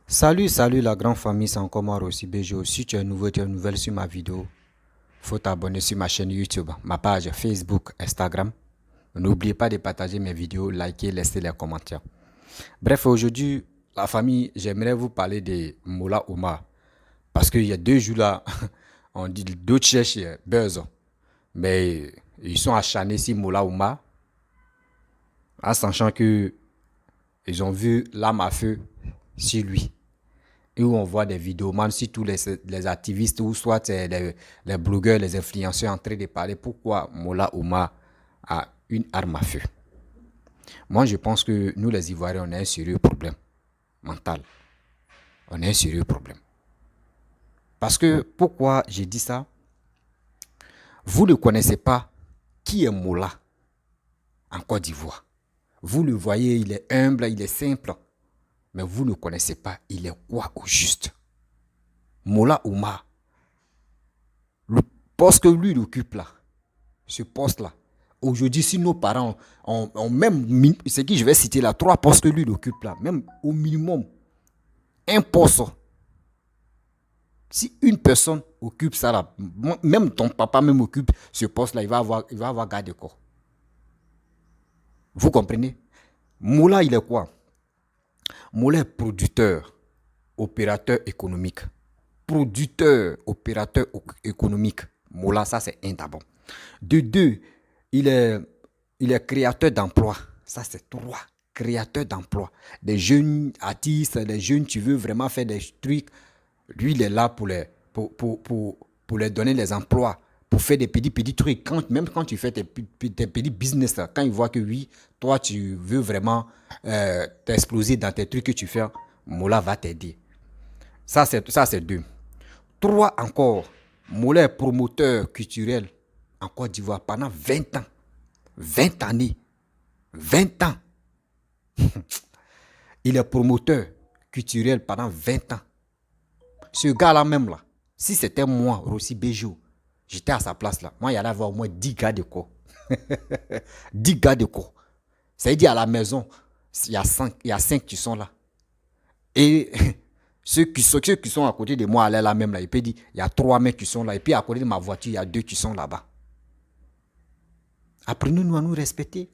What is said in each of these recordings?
Salut la grande famille, c'est encore moi aussi Bejo. Si tu es nouveau, tu es nouvelle sur ma vidéo, faut t'abonner sur ma chaîne YouTube, ma page Facebook, Instagram. N'oubliez pas de partager mes vidéos, liker, laisser les commentaires. Bref, aujourd'hui, la famille, j'aimerais vous parler de Mola Omar. Parce qu'il y a 2 jours là, on dit d'autres cherchent buzz. Mais ils sont acharnés sur Mola Omar, en sachant que ils ont vu l'arme à feu sur lui. Et où on voit des vidéos, même si tous les activistes ou soit les blogueurs, les influenceurs en train de parler pourquoi Mola Oumar a une arme à feu. Moi, je pense que nous, les Ivoiriens, on a un sérieux problème mental. On a un sérieux problème. Parce que, pourquoi j'ai dit ça? Vous ne connaissez pas qui est Mola en Côte d'Ivoire. Vous le voyez, il est humble, il est simple. Mais vous ne connaissez pas, il est quoi au juste? Mola Oumar, le poste que lui il occupe là, ce poste-là, aujourd'hui, si nos parents ont même, c'est qui je vais citer là, 3 postes que lui il occupe là, même au minimum, un poste. Si une personne occupe ça là, même ton papa même occupe ce poste-là, il va avoir garde de corps. Vous comprenez? Moula, il est quoi? Moula est producteur, opérateur économique. Producteur, opérateur économique. Moula, ça c'est un d'abord. De deux, il est, il est créateur d'emplois. Ça c'est 3. Créateur d'emplois. Des jeunes artistes, des jeunes, tu veux vraiment faire des trucs. Lui, il est là pour les donner les emplois, pour faire des petits trucs. Même quand tu fais tes petits business, là, quand il voit que oui, toi, tu veux vraiment t'exploser dans tes trucs que tu fais, Mola va t'aider. Ça, c'est 2. 3 encore, Mola est promoteur culturel en Côte d'Ivoire pendant 20 ans. 20 années. 20 ans. Il est promoteur culturel pendant 20 ans. Ce gars-là même là, si c'était moi, Rossi Bejo, j'étais à sa place là. Moi, il y allait avoir au moins 10 gars de corps. 10 gars de corps. Ça veut dire à la maison, il y a 5 qui sont là. Et ceux qui sont à côté de moi allaient là même là. Il peut dire, il y a 3 mecs qui sont là. Et puis à côté de ma voiture, il y a 2 qui sont là-bas. Apprenez-nous à nous respecter.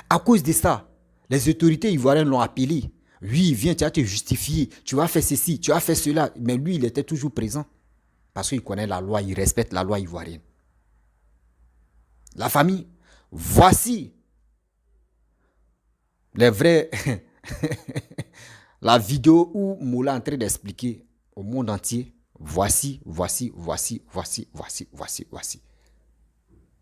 À cause de ça, les autorités ivoiriennes l'ont appelé. Oui, viens, tu vas te justifier. Tu vas faire ceci, tu vas faire cela. Mais lui, il était toujours présent. Parce qu'il connaît la loi, il respecte la loi ivoirienne. La famille, voici les vrais. La vidéo où Moula est en train d'expliquer au monde entier. Voici.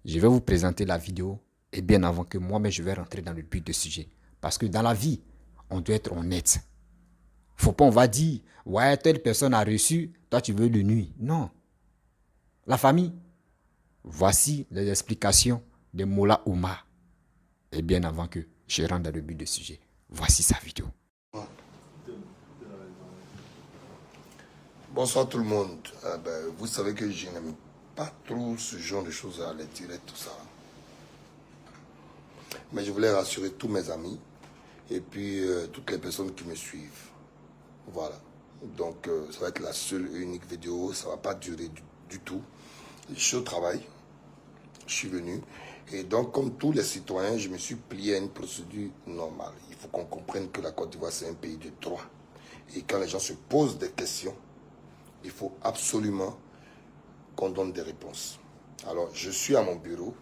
Je vais vous présenter la vidéo. Et bien avant que moi-même je vais rentrer dans le but du sujet. Parce que dans la vie, on doit être honnête. Faut pas, on va dire, ouais, telle personne a reçu, toi tu veux le nuire. Non. La famille, voici les explications de Mola Oumar. Et bien avant que je rentre dans le but du sujet, voici sa vidéo. Bonsoir tout le monde. Vous savez que je n'aime pas trop ce genre de choses à l'étirer, tout ça. Mais je voulais rassurer tous mes amis et puis toutes les personnes qui me suivent. Voilà. Donc ça va être la seule et unique vidéo. Ça ne va pas durer du tout. Je suis au travail. Je suis venu. Et donc, comme tous les citoyens, je me suis plié à une procédure normale. Il faut qu'on comprenne que la Côte d'Ivoire, c'est un pays de droit. Et quand les gens se posent des questions, il faut absolument qu'on donne des réponses. Alors, je suis à mon bureau,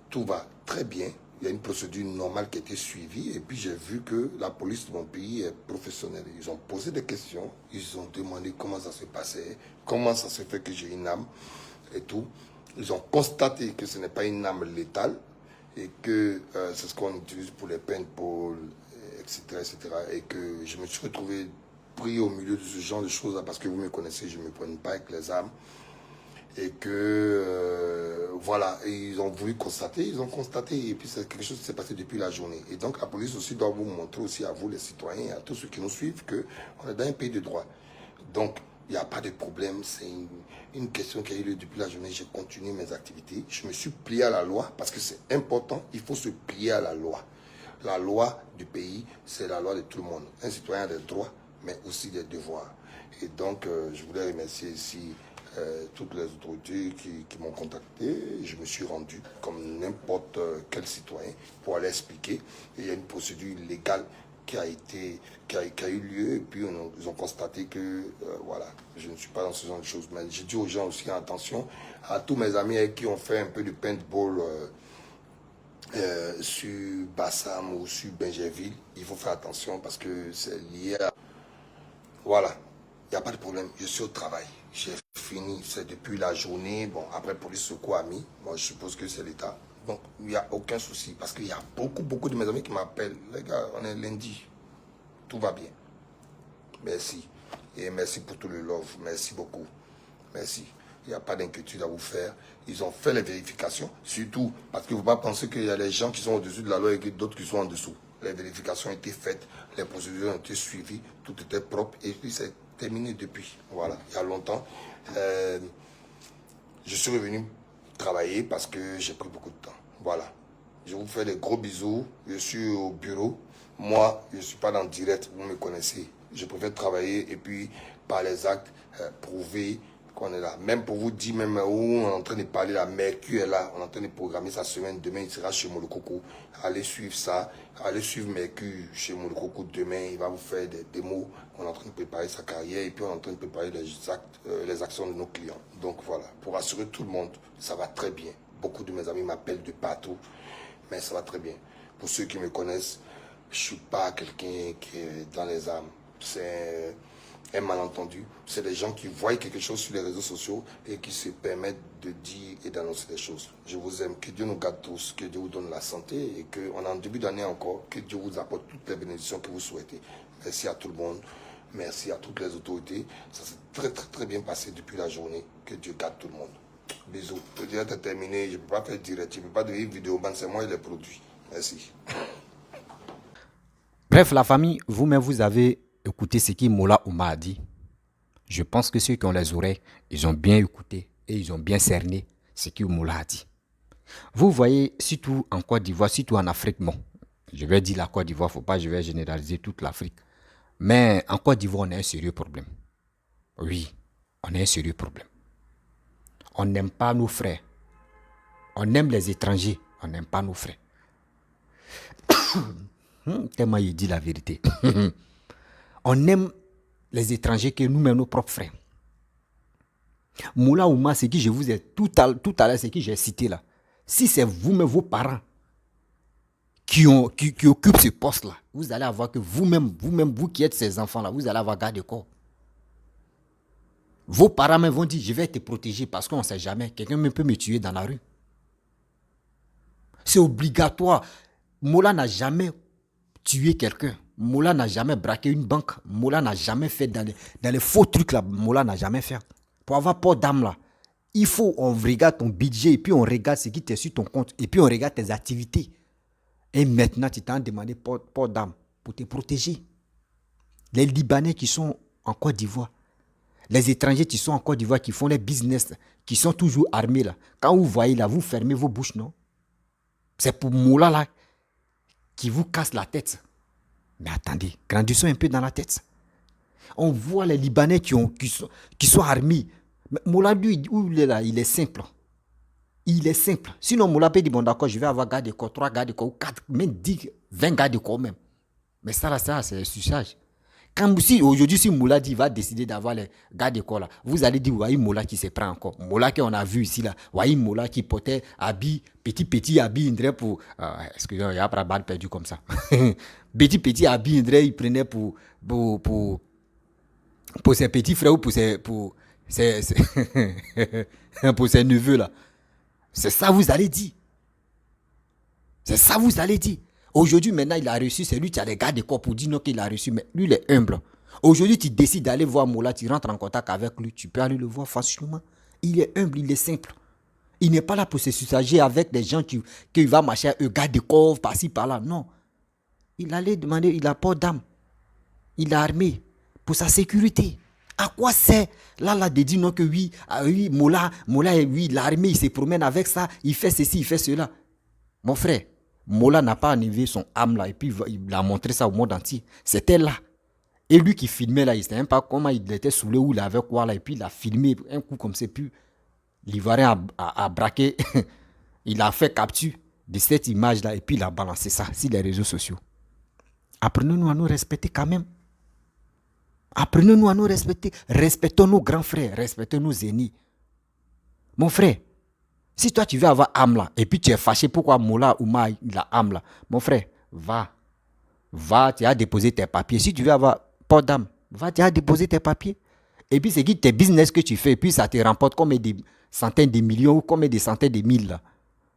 tout va très bien, il y a une procédure normale qui a été suivie, et puis j'ai vu que la police de mon pays est professionnelle. Ils ont posé des questions, ils ont demandé comment ça se passait, comment ça se fait que j'ai une arme, et tout. Ils ont constaté que ce n'est pas une arme létale, et que c'est ce qu'on utilise pour les paintball, etc., etc., et que je me suis retrouvé pris au milieu de ce genre de choses parce que vous me connaissez, je ne me prends pas avec les armes et que voilà, et ils ont voulu constater, ils ont constaté et puis c'est quelque chose qui s'est passé depuis la journée. Et donc la police aussi doit vous montrer aussi à vous les citoyens et à tous ceux qui nous suivent que on est dans un pays de droit. Donc il n'y a pas de problème, c'est une question qui a eu lieu depuis la journée, j'ai continué mes activités, je me suis plié à la loi parce que c'est important, il faut se plier à la loi. La loi du pays, c'est la loi de tout le monde. Un citoyen a des droits, mais aussi des devoirs. Et donc, je voulais remercier ici toutes les autorités qui m'ont contacté. Je me suis rendu comme n'importe quel citoyen pour aller expliquer. Et il y a une procédure légale qui a eu lieu, et puis ils ont constaté que voilà, je ne suis pas dans ce genre de choses. Mais j'ai dit aux gens aussi, attention, à tous mes amis qui ont fait un peu de paintball sur Bassam ou sur Benjerville, il faut faire attention parce que c'est lié à... Voilà, il n'y a pas de problème, je suis au travail. J'ai fini, c'est depuis la journée. Bon, après, police secours a mis. Moi, je suppose que c'est l'État. Donc, il n'y a aucun souci. Parce qu'il y a beaucoup de mes amis qui m'appellent. Les gars, on est lundi. Tout va bien. Merci. Et merci pour tout le love. Merci beaucoup. Merci. Il n'y a pas d'inquiétude à vous faire. Ils ont fait les vérifications. Surtout parce qu'il ne faut pas penser qu'il y a des gens qui sont au-dessus de la loi et d'autres qui sont en dessous. Les vérifications ont été faites. Les procédures ont été suivies. Tout était propre. Et puis, c'est terminé depuis. Voilà. Il y a longtemps. Je suis revenu travailler parce que j'ai pris beaucoup de temps. Voilà. Je vous fais des gros bisous. Je suis au bureau. Moi, je ne suis pas dans le direct. Vous me connaissez. Je préfère travailler et puis par les actes prouver qu'on est là. Même pour vous dire, même où on est en train de parler, la Mercure est là. On est en train de programmer sa semaine. Demain, il sera chez Molokoko. Allez suivre ça. Allez suivre Mercure chez Molokoko demain. Il va vous faire des démos. On est en train de préparer sa carrière et puis on est en train de préparer les actions de nos clients. Donc voilà, pour assurer tout le monde, ça va très bien. Beaucoup de mes amis m'appellent de partout, mais ça va très bien. Pour ceux qui me connaissent, je ne suis pas quelqu'un qui est dans les âmes. C'est un malentendu. C'est des gens qui voient quelque chose sur les réseaux sociaux et qui se permettent de dire et d'annoncer des choses. Je vous aime. Que Dieu nous garde tous. Que Dieu vous donne la santé et qu'on est en début d'année encore. Que Dieu vous apporte toutes les bénédictions que vous souhaitez. Merci à tout le monde. Merci à toutes les autorités. Ça s'est très bien passé depuis la journée. Que Dieu garde tout le monde. Bisous. Le direct est terminé. Je ne peux pas faire direct. Je ne peux pas devenir vidéo. C'est moi et les produits. Merci. Bref, la famille, vous-même, vous avez écouté ce que Mola Ouma a dit. Je pense que ceux qui ont les oreilles, ils ont bien écouté et ils ont bien cerné ce que Mola a dit. Vous voyez, surtout en Côte d'Ivoire, surtout en Afrique, bon, je vais dire la Côte d'Ivoire, il ne faut pas, je vais généraliser toute l'Afrique. Mais en Côte d'Ivoire, on a un sérieux problème. Oui, on a un sérieux problème. On n'aime pas nos frères. On aime les étrangers, on n'aime pas nos frères. Tellement il dit la vérité. On aime les étrangers que nous-mêmes, nos propres frères. Moula Ouma, ce que je vous ai tout à l'heure, ce que j'ai cité là. Si c'est vous-même, vos parents, qui occupent ce poste-là, vous allez avoir que vous-même, vous qui êtes ces enfants-là, vous allez avoir garde de corps. Vos parents même vont dire, je vais te protéger parce qu'on ne sait jamais. Quelqu'un peut me tuer dans la rue. C'est obligatoire. Moula n'a jamais tué quelqu'un. Moula n'a jamais braqué une banque. Moula n'a jamais fait dans les faux trucs là. Moula n'a jamais fait. Pour avoir port d'âme là, il faut, on regarde ton budget et puis on regarde ce qui est sur ton compte et puis on regarde tes activités. Et maintenant, tu t'en demandé port d'âme pour te protéger. Les Libanais qui sont en Côte d'Ivoire, les étrangers qui sont en Côte d'Ivoire, qui font les business, qui sont toujours armés là. Quand vous voyez là, vous fermez vos bouches, non? C'est pour Moula là qui vous casse la tête. Mais attendez, grandissons un peu dans la tête. On voit les Libanais qui sont armés. Mais Moula, lui, où il est là, il est simple. Il est simple. Sinon, Moula peut dire, bon d'accord, je vais avoir garde de corps, 3 gardes de corps, ou 4, même 10, 20 gardes de corps même. Mais ça, c'est le suçage. Aujourd'hui, si Moula dit, va décider d'avoir les gardes de corps là, vous allez dire, voyez Moula qui se prend encore. Moula qu'on a vu ici là, voyez Moula qui portait petit habit indré pour... excusez-moi, il n'y a pas de balle perdue comme ça. petit habit indré, il prenait pour ses petits frères ou pour ses neveux là. C'est ça vous allez dire. C'est ça vous allez dire. Aujourd'hui, maintenant, il a reçu, c'est lui qui a les gardes de corps pour dire non qu'il a reçu, mais lui, il est humble. Aujourd'hui, tu décides d'aller voir Moula, tu rentres en contact avec lui, tu peux aller le voir facilement. Il est humble, il est simple. Il n'est pas là pour se susager avec des gens qui va marcher à eux, garde de corps, par-ci, par-là. Non. Il allait demander, il a pas d'âme. Il est armé pour sa sécurité. À quoi c'est là de dire non que oui, Moula, oui, l'armée, il se promène avec ça, il fait ceci, il fait cela. Mon frère, Mola n'a pas enlevé son âme là et puis il a montré ça au monde entier. C'était là. Et lui qui filmait là, il ne savait même pas comment il était saoulé ou il avait quoi là. Et puis il a filmé un coup comme c'est puis l'Ivoirien a braqué. Il a fait capture de cette image là et puis il a balancé ça sur les réseaux sociaux. Apprenons-nous à nous respecter quand même. Apprenons-nous à nous respecter. Respectons nos grands frères, respectons nos aînés. Mon frère, si toi tu veux avoir âme là, et puis tu es fâché pourquoi Mola Ouma il a âme là, mon frère, va, tu as déposé tes papiers. Si tu veux avoir port d'âme, va, tu as déposé tes papiers. Et puis c'est qui tes business que tu fais, et puis ça te remporte comme des centaines de millions ou comme des centaines de mille là.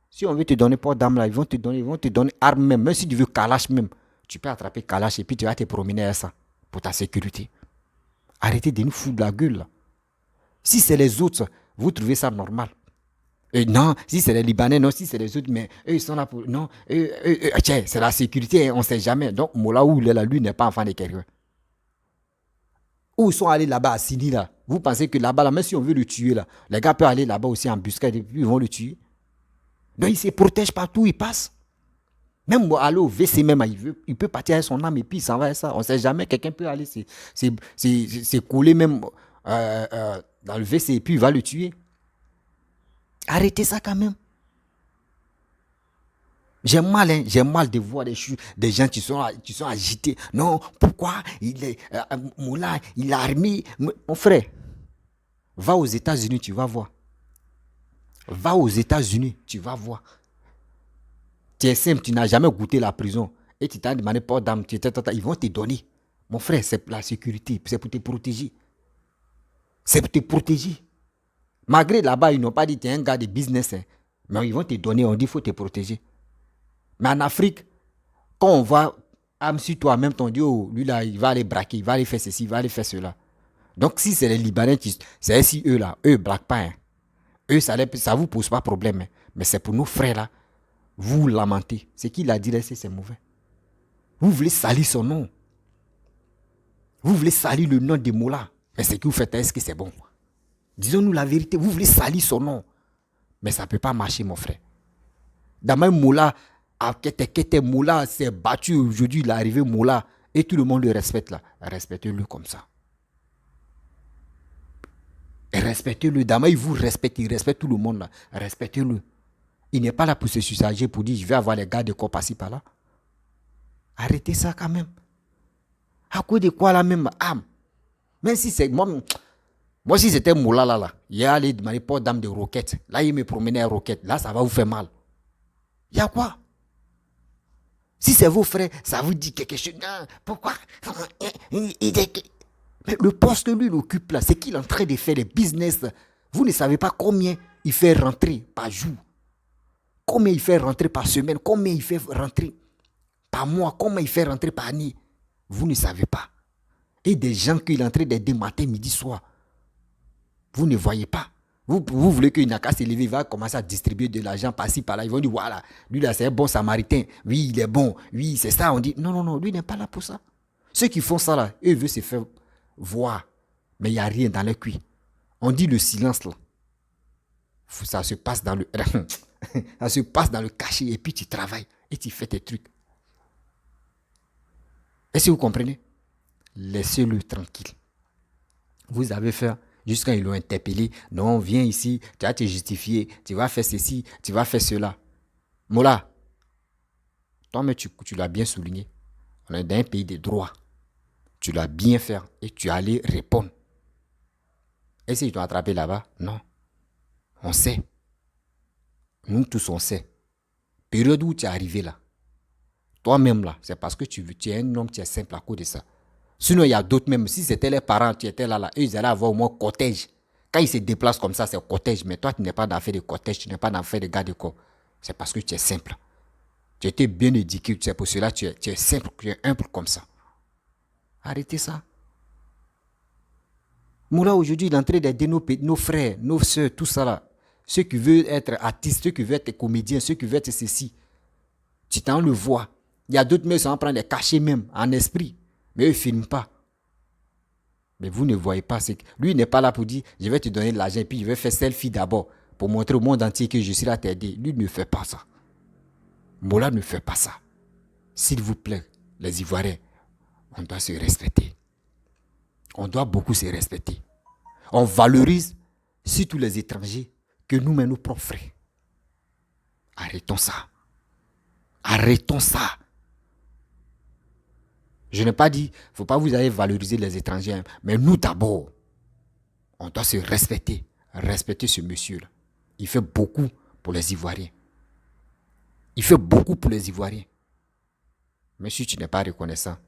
Si on veut te donner port d'âme là, ils vont te donner arme même, même si tu veux Kalash même. Tu peux attraper Kalash et puis tu vas te promener à ça pour ta sécurité. Arrêtez de nous foutre la gueule là. Si c'est les autres, vous trouvez ça normal. Et non, si c'est les Libanais, non, si c'est les autres, mais eux, ils sont là pour... Non, tiens, c'est la sécurité, on ne sait jamais. Donc, Mola ou lui n'est pas enfant de quelqu'un. Où ils sont allés là-bas à Sini, là. Vous pensez que là-bas, là, même si on veut le tuer, là, les gars peuvent aller là-bas aussi en buscade et puis ils vont le tuer. Donc, il se protège partout où il passe. Même aller au WC, même, il peut partir avec son âme et puis il s'en va avec ça. On ne sait jamais, quelqu'un peut aller se coller même dans le WC et puis il va le tuer. Arrêtez ça quand même. J'ai mal de voir des gens qui sont agités. Non, pourquoi Moula, il a armé. Mon frère, va aux États-Unis, tu vas voir. Va aux États-Unis, tu vas voir. Tu es simple, tu n'as jamais goûté la prison. Et tu t'as demandé port d'âme, ils vont te donner. Mon frère, c'est la sécurité, c'est pour te protéger. C'est pour te protéger. Malgré là-bas, ils n'ont pas dit que tu es un gars de business. Hein. Mais ils vont te donner, on dit qu'il faut te protéger. Mais en Afrique, quand on voit âme sur toi-même, on dit, oh, lui là, il va aller braquer, il va aller faire ceci, il va aller faire cela. Donc si c'est les Libanais, c'est ainsi eux là, eux ne braquent pas. Hein. Eux, ça ne vous pose pas de problème. Hein. Mais c'est pour nos frères là, vous lamentez. Ce qu'il a dit là, c'est mauvais. Vous voulez salir son nom. Vous voulez salir le nom de Mola. Mais ce que vous faites, est-ce que c'est bon? Disons-nous la vérité, vous voulez salir son nom. Mais ça ne peut pas marcher, mon frère. Dans même Mola, Mola s'est battu aujourd'hui, il est arrivé Mola, et tout le monde le respecte là. Respectez-le comme ça. Respectez-le. D'abord, il vous respecte, il respecte tout le monde là. Respectez-le. Il n'est pas là pour se susager, pour dire je vais avoir les gars de corps par-ci par-là. Arrêtez ça quand même. À cause de quoi la même âme? Même si c'est moi si c'était Moula là, il est allé demander port d'âme de roquette. Là, il me promenait à roquette. Là, ça va vous faire mal. Il y a quoi? Si c'est vos frères, ça vous dit quelque chose. Non, pourquoi? Mais le poste que lui il occupe là, c'est qu'il est en train de faire des business. Vous ne savez pas combien il fait rentrer par jour. Combien il fait rentrer par semaine. Combien il fait rentrer par mois. Combien il fait rentrer par année. Vous ne savez pas. Et des gens qu'il est en train d'aider matin, midi, soir. Vous ne voyez pas. Vous voulez qu'il n'a qu'à se lever, il va commencer à distribuer de l'argent par-ci, par-là. Ils vont dire, voilà, lui là, c'est un bon samaritain. Oui, il est bon. Oui, c'est ça. On dit, non, lui n'est pas là pour ça. Ceux qui font ça là, eux veulent se faire voir. Mais il n'y a rien dans leur cuit. On dit le silence là. Ça se passe dans le... ça se passe dans le cachet et puis tu travailles et tu fais tes trucs. Est-ce que vous comprenez? Laissez-le tranquille. Vous avez fait... Jusqu'à ils l'ont interpellé. Non, viens ici, tu vas te justifier, tu vas faire ceci, tu vas faire cela. Mola, toi-même, tu l'as bien souligné. On est dans un pays de droit. Tu l'as bien fait et tu allais répondre. Est-ce qu'ils t'ont attrapé là-bas? Non. On sait. Nous tous, on sait. Période où tu es arrivé là, toi-même là, c'est parce que tu es un homme, tu es simple à cause de ça. Sinon, il y a d'autres même. Si c'était les parents qui étaient là, eux, ils allaient avoir au moins cortège. Quand ils se déplacent comme ça, c'est cortège. Mais toi, tu n'es pas dans l'affaire de cortège, tu n'es pas dans l'affaire de garde de corps. C'est parce que tu es simple. Tu étais bien éduqué, c'est pour cela que tu es simple, tu es humble comme ça. Arrêtez ça. Moula, aujourd'hui, il est en train d'aider nos frères, nos soeurs, tout ça là. Ceux qui veulent être artistes, ceux qui veulent être comédiens, ceux qui veulent être ceci. Tu t'en le vois. Il y a d'autres, mais ils sont en train de les cacher même, en esprit. Mais eux ne filment pas. Mais vous ne voyez pas. Lui n'est pas là pour dire, je vais te donner de l'argent, et puis je vais faire selfie d'abord, pour montrer au monde entier que je suis là à t'aider. Lui ne fait pas ça. Mola ne fait pas ça. S'il vous plaît, les Ivoiriens, on doit se respecter. On doit beaucoup se respecter. On valorise surtout les étrangers que nous-mêmes, nos propres frères. Arrêtons ça. Arrêtons ça. Je n'ai pas dit, il ne faut pas vous aller valoriser les étrangers, mais nous d'abord, on doit se respecter. Respecter ce monsieur-là. Il fait beaucoup pour les Ivoiriens. Il fait beaucoup pour les Ivoiriens. Mais si tu n'es pas reconnaissant,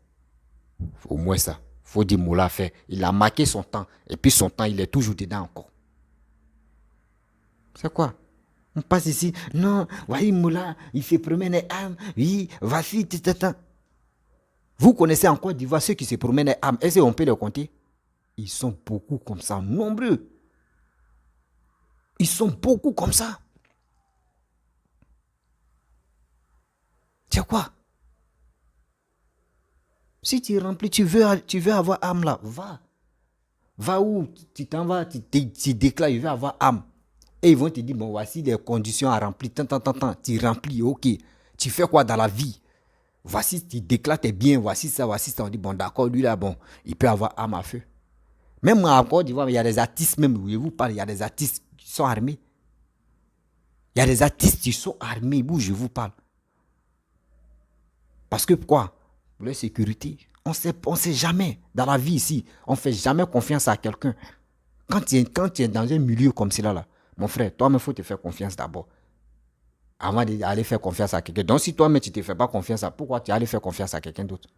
au moins ça, il faut dire Moula fait. Il a marqué son temps. Et puis son temps, il est toujours dedans encore. C'est quoi? On passe ici. Non, voyez Moula, il se promène à âme. Oui, voici, tata. Vous connaissez en Côte d'Ivoire ceux qui se promènent à âme. Est-ce qu'on peut les compter? Ils sont beaucoup comme ça, nombreux. Ils sont beaucoup comme ça. C'est quoi? Si tu remplis, tu veux avoir âme là, va. Va où? Tu t'en vas, tu déclares, je veux avoir âme. Et ils vont te dire, bon, voici les conditions à remplir. Tu remplis, ok. Tu fais quoi dans la vie? Voici, tu déclares tes biens, voici ça. On dit, bon, d'accord, lui là, bon, il peut avoir âme à feu. Même en Côte d'Ivoire, il y a des artistes, même, je vous parle, il y a des artistes qui sont armés. Il y a des artistes qui sont armés, où je vous parle. Parce que quoi? Pour la sécurité. On sait jamais. Dans la vie ici, on ne fait jamais confiance à quelqu'un. Quand tu es dans un milieu comme celui là, mon frère, toi-même, il faut te faire confiance d'abord. Avant d'aller faire confiance à quelqu'un. Donc, si toi-même, tu ne te fais pas confiance, pourquoi tu allais faire confiance à quelqu'un d'autre?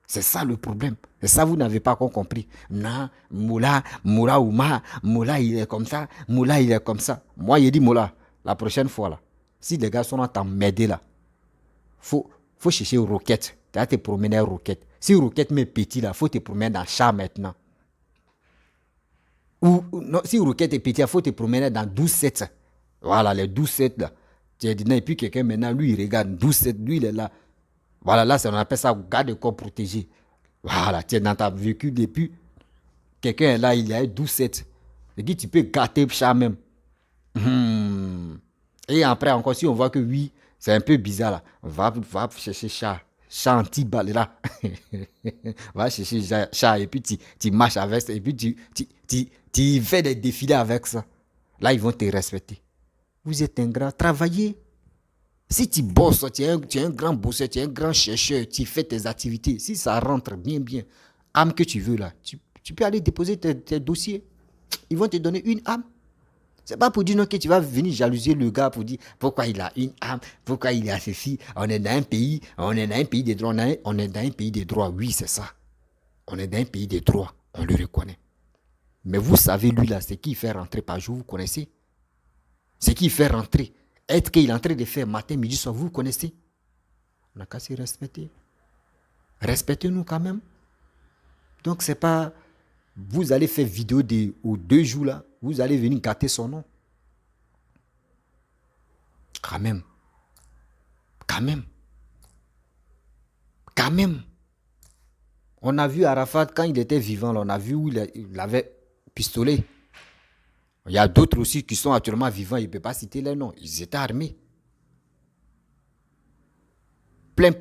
C'est ça le problème. C'est ça, vous n'avez pas encore compris. Non, Moula, il est comme ça. Moula, il est comme ça. Moi, il dit Moula, la prochaine fois, là, si les gars sont en train de m'aider, là, faut chercher une roquette. Tu vas te promener en roquette. Si une roquette met petit, là, faut te promener dans le chat maintenant. Ou non, si une roquette est petit, il faut te promener dans 12-7. Voilà, les 12-7 là. Tu as dit non, et puis quelqu'un maintenant, lui, il regarde 12-7, lui, il est là. Voilà, là, on appelle ça garde-corps protégé. Voilà, tu es dans ta véhicule depuis. Quelqu'un est là, il y a 12-7. Il dit, tu peux gâter le chat même. Et après, encore, si on voit que oui, c'est un peu bizarre là, va chercher chat anti-balle là. Va chercher chat et puis tu marches avec ça. Et puis tu fais des défilés avec ça. Là, ils vont te respecter. Vous êtes ingrat, travaillez. Si tu bosses, tu es un grand bosseur, tu es un grand chercheur, tu fais tes activités. Si ça rentre bien, âme que tu veux là, tu peux aller déposer tes dossiers. Ils vont te donner une âme. C'est pas pour dire non, que tu vas venir jalouser le gars pour dire pourquoi il a une âme, pourquoi il a ceci. On est dans un pays des droits. On est dans un pays des droits, oui, c'est ça. On est dans un pays des droits, on le reconnaît. Mais vous savez, lui là, c'est qui fait rentrer par jour, vous connaissez? C'est qui fait rentrer. Est-ce qu'il est en train de faire matin, midi, soir, vous connaissez? On n'a qu'à se respecter. Respectez-nous quand même. Donc, c'est pas... Vous allez faire vidéo aux 2 jours là, vous allez venir gâter son nom. Quand même. On a vu Arafat quand il était vivant, là, on a vu où il avait pistolet. Il y a d'autres aussi qui sont actuellement vivants, il ne peut pas citer les noms. Ils étaient armés. Plein.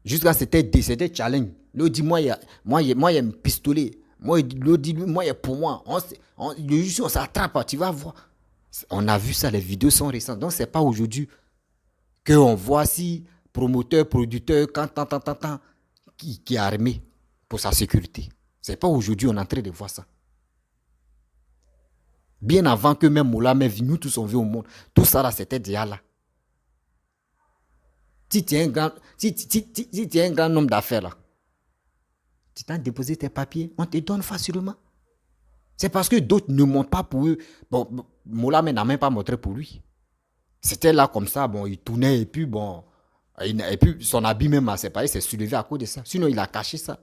Jusqu'à c'était challenge. L'autre dit, moi, il y a un pistolet. L'autre dit, moi, il y a pour moi. On s'attrape, tu vas voir. On a vu ça, les vidéos sont récentes. Donc, ce n'est pas aujourd'hui qu'on voit si promoteur, producteur, qui est armé pour sa sécurité. Ce n'est pas aujourd'hui qu'on est en train de voir ça. Bien avant que même Moula, nous tous on vit au monde. Tout ça là, c'était déjà là. Si tu es un grand homme d'affaires là, tu t'as déposé tes papiers, on te donne facilement. C'est parce que d'autres ne montrent pas pour eux. Bon, Moula n'a même pas montré pour lui. C'était là comme ça, bon, il tournait et puis bon, et puis son habit même à séparé s'est soulevé à cause de ça. Sinon, il a caché ça.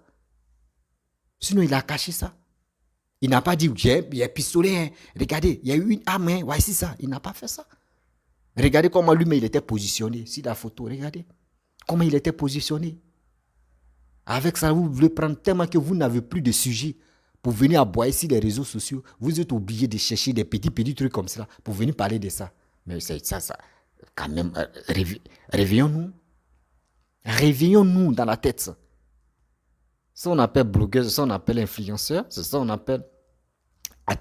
Il n'a pas dit, il y a un pistolet, hein. Regardez, il y a eu une arme, hein. Ouais, c'est ça. Il n'a pas fait ça. Regardez comment lui-même il était positionné. Si la photo, regardez comment il était positionné. Avec ça, vous voulez prendre tellement que vous n'avez plus de sujet pour venir aboyer sur les réseaux sociaux. Vous êtes obligé de chercher des petits trucs comme ça pour venir parler de ça. Mais c'est ça. Quand même, réveillons-nous. Réveillons-nous dans la tête. Ça, on appelle blogueuse, ça, on appelle influenceur, c'est ça, on appelle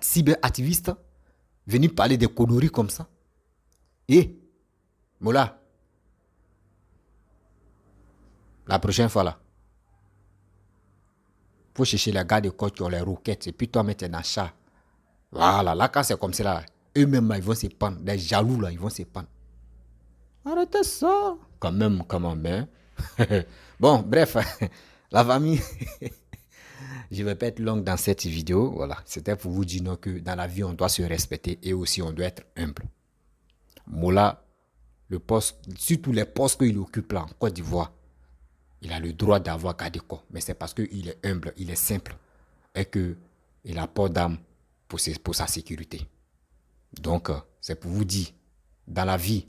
cyberactiviste. Venir parler des conneries comme ça. Et, Mola, la prochaine fois là, faut chercher les gars de côte qui ont les roquettes et puis toi mettre un achat. Voilà, là quand c'est comme ça là, eux-mêmes ils vont se pendre, les jaloux là, ils vont se pendre. Arrêtez ça. Quand même, hein. Bon, bref, la famille, je ne vais pas être longue dans cette vidéo. Voilà, c'était pour vous dire non, que dans la vie, on doit se respecter et aussi on doit être humble. Mola, le poste, surtout les postes qu'il occupe là en Côte d'Ivoire, il a le droit d'avoir gardé corps. Mais c'est parce qu'il est humble, il est simple et qu'il a pas d'âme pour sa sécurité. Donc, c'est pour vous dire, dans la vie,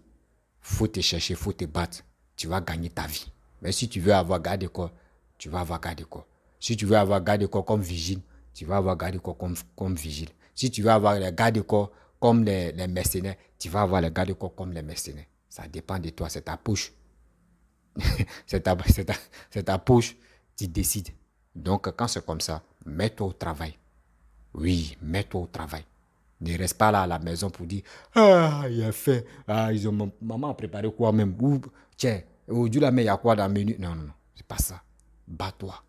faut te chercher, faut te battre. Tu vas gagner ta vie. Mais si tu veux avoir gardé corps, tu vas avoir gardé corps. Si tu veux avoir gardé corps comme vigile, tu vas avoir gardé corps comme vigile. Si tu veux avoir les gardes corps comme les mercenaires, tu vas avoir les gardes corps comme les mercenaires. Ça dépend de toi, c'est ta poche. c'est ta poche, tu décides. Donc, quand c'est comme ça, mets-toi au travail. Oui, mets-toi au travail. Ne reste pas là à la maison pour dire ah, il a fait. Ah, maman a préparé quoi même. Ou, tiens, aujourd'hui, là, mais il y a quoi dans le menu. Non, non, non, c'est pas ça. Bats-toi,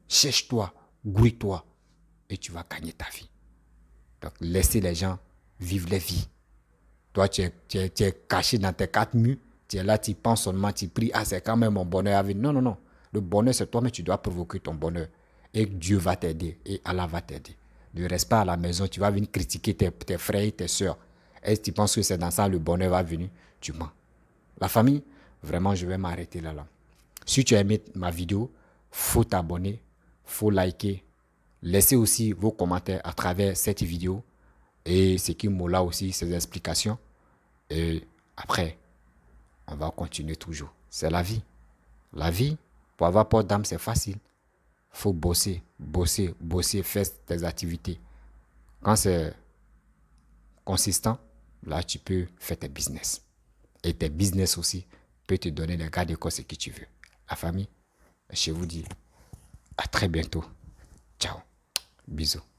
cherche-toi, grouille-toi et tu vas gagner ta vie. Donc, laissez les gens vivre leur vie. Toi, tu es caché dans tes quatre murs. Tu es là, tu penses seulement, tu pries. Ah, c'est quand même mon bonheur à venir. Non, non, non. Le bonheur, c'est toi, mais tu dois provoquer ton bonheur. Et Dieu va t'aider. Et Allah va t'aider. Ne reste pas à la maison. Tu vas venir critiquer tes frères et tes soeurs. Est-ce que tu penses que c'est dans ça le bonheur va venir? Tu mens. La famille, vraiment, je vais m'arrêter là. Si tu as aimé ma vidéo, faut t'abonner, faut liker. Laissez aussi vos commentaires à travers cette vidéo. Et ce qui m'a là aussi, ses explications. Et après, on va continuer toujours. C'est la vie. La vie, pour avoir pas d'âme, c'est facile. Faut bosser, bosser, bosser, faire tes activités. Quand c'est consistant, là, tu peux faire tes business. Et tes business aussi peuvent te donner les gardes de corps ce que tu veux. La famille, je vous dis à très bientôt. Ciao. Bisous.